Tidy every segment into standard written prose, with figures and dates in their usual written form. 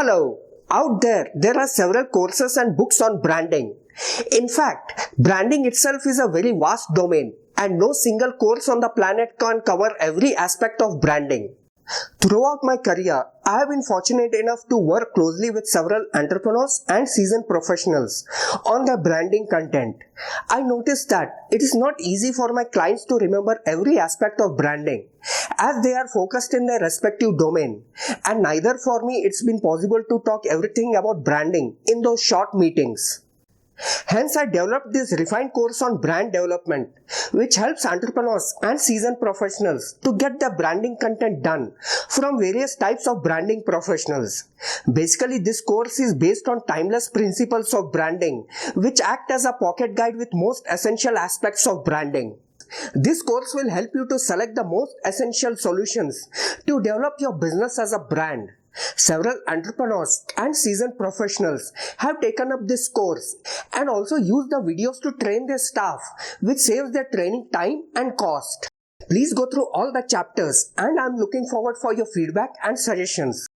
Hello! Out there are several courses and books on branding. In fact, branding itself is a very vast domain and no single course on the planet can cover every aspect of branding. Throughout my career, I have been fortunate enough to work closely with several entrepreneurs and seasoned professionals on their branding content. I noticed that it is not easy for my clients to remember every aspect of branding as they are focused in their respective domain, and neither for me it's been possible to talk everything about branding in those short meetings. Hence, I developed this refined course on brand development, which helps entrepreneurs and seasoned professionals to get the branding content done from various types of branding professionals. Basically, this course is based on timeless principles of branding, which act as a pocket guide with most essential aspects of branding. This course will help you to select the most essential solutions to develop your business as a brand. Several entrepreneurs and seasoned professionals have taken up this course and also used the videos to train their staff, which saves their training time and cost. Please go through all the chapters and I'm looking forward for your feedback and suggestions.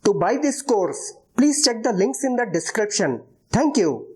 To buy this course, please check the links in the description. Thank you.